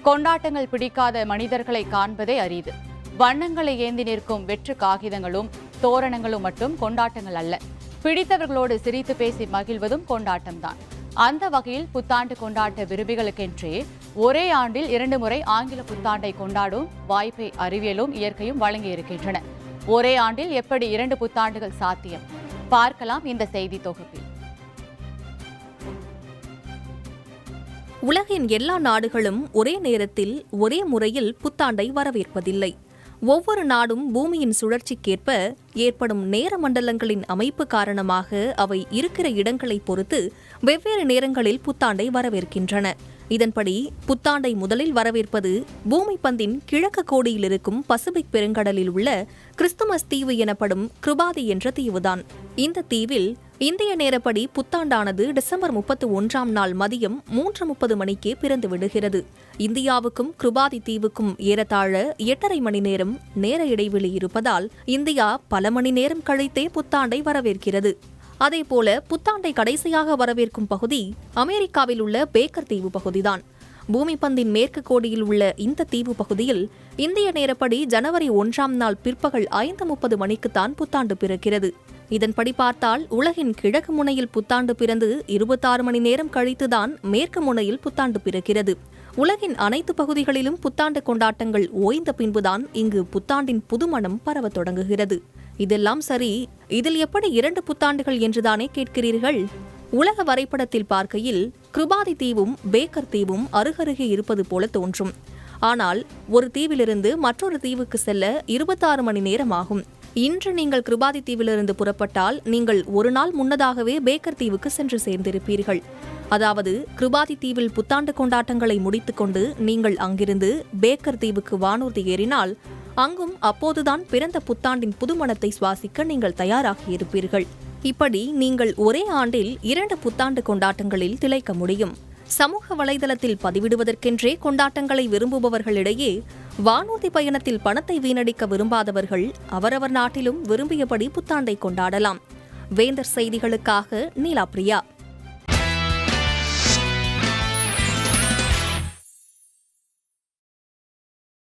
கொண்டாட்டங்கள் பிடிக்காத மனிதர்களை காண்பதே அரிது. வண்ணங்களை ஏந்தி நிற்கும் வெற்று காகிதங்களும் தோரணங்களும் மட்டும் கொண்டாட்டங்கள் அல்ல. பிடித்தவர்களோடு சிரித்து பேசி மகிழ்வதும் கொண்டாட்டம்தான். அந்த வகையில் புத்தாண்டு கொண்டாட்ட விரும்பிகளுக்கென்றே ஒரே ஆண்டில் 2 முறை ஆங்கில புத்தாண்டை கொண்டாடும் வாய்ப்பை அறிவியலும் இயற்கையும் வழங்கியிருக்கின்றன. ஒரே ஆண்டில் எப்படி 2 புத்தாண்டுகள் சாத்தியம்? பார்க்கலாம் இந்த செய்தி தொகுப்பில். உலகின் எல்லா நாடுகளும் ஒரே நேரத்தில் ஒரே முறையில் புத்தாண்டை வரவேற்பதில்லை. ஒவ்வொரு நாடும் பூமியின் சுழற்சிக்கேற்ப ஏற்படும் நேர மண்டலங்களின் அமைப்பு காரணமாக அவை இருக்கிற இடங்களை பொறுத்து வெவ்வேறு நேரங்களில் புத்தாண்டை வரவேற்கின்றன. இதன்படி புத்தாண்டை முதலில் வரவேற்பது பூமி பந்தின் கிழக்கு கோடியில் இருக்கும் பசிபிக் பெருங்கடலில் உள்ள கிறிஸ்துமஸ் தீவு எனப்படும் கிருபாதி என்ற தீவுதான். இந்த தீவில் இந்திய நேரப்படி புத்தாண்டானது டிசம்பர் 31ஆம் நாள் மதியம் 3:30 மணிக்கே பிறந்து விடுகிறது. இந்தியாவுக்கும் கிருபாதி தீவுக்கும் ஏறத்தாழ 8.5 மணி நேரம் நேர இடைவெளி இருப்பதால் இந்தியா பல மணி நேரம் கழித்தே புத்தாண்டை வரவேற்கிறது. அதேபோல புத்தாண்டை கடைசியாக வரவேற்கும் பகுதி அமெரிக்காவில் உள்ள பேக்கர் தீவு பகுதிதான். பூமி பந்தின் மேற்கு கோடியில் உள்ள இந்த தீவு பகுதியில் இந்திய நேரப்படி ஜனவரி 1ஆம் நாள் பிற்பகல் 5:30 மணிக்குத்தான் புத்தாண்டு பிறக்கிறது. இதன்படி பார்த்தால் உலகின் கிழக்கு முனையில் புத்தாண்டு பிறந்து 26 மணி நேரம் கழித்துதான் மேற்கு முனையில் புத்தாண்டு பிறக்கிறது. உலகின் அனைத்து பகுதிகளிலும் புத்தாண்டு கொண்டாட்டங்கள் ஓய்ந்த பின்புதான் இங்கு புத்தாண்டின் புதுமணம் பரவத் தொடங்குகிறது. இதெல்லாம் சரி, இதில் எப்படி 2 புத்தாண்டுகள் என்றுதானே கேட்கிறீர்கள்? உலக வரைபடத்தில் பார்க்கையில் கிருபாதி தீவும் பேக்கர் தீவும் அருகருகே இருப்பது போல தோன்றும். ஆனால் ஒரு தீவிலிருந்து மற்றொரு தீவுக்கு செல்ல 26 மணி நேரம் ஆகும். இன்று நீங்கள் கிருபாதி தீவிலிருந்து புறப்பட்டால் நீங்கள் ஒரு நாள் முன்னதாகவே பேக்கர் தீவுக்கு சென்று சேர்ந்திருப்பீர்கள். அதாவது கிருபாதி தீவில் புத்தாண்டு கொண்டாட்டங்களை முடித்துக்கொண்டு நீங்கள் அங்கிருந்து பேக்கர் தீவுக்கு வானூர்தி ஏறினால் அங்கும் அப்போதுதான் பிறந்த புத்தாண்டின் புதுமணத்தை சுவாசிக்க நீங்கள் தயாராகியிருப்பீர்கள். இப்படி நீங்கள் ஒரே ஆண்டில் 2 புத்தாண்டு கொண்டாட்டங்களில் திளைக்க முடியும். சமூக வலைதளத்தில் பதிவிடுவதற்கென்றே கொண்டாட்டங்களை விரும்புபவர்களிடையே வானூர்தி பயணத்தில் பணத்தை வீணடிக்க விரும்பாதவர்கள் அவரவர் நாட்டிலும் விரும்பியபடி புத்தாண்டை கொண்டாடலாம். வேந்தர் செய்திகளுக்காக நீலாப்ரியா.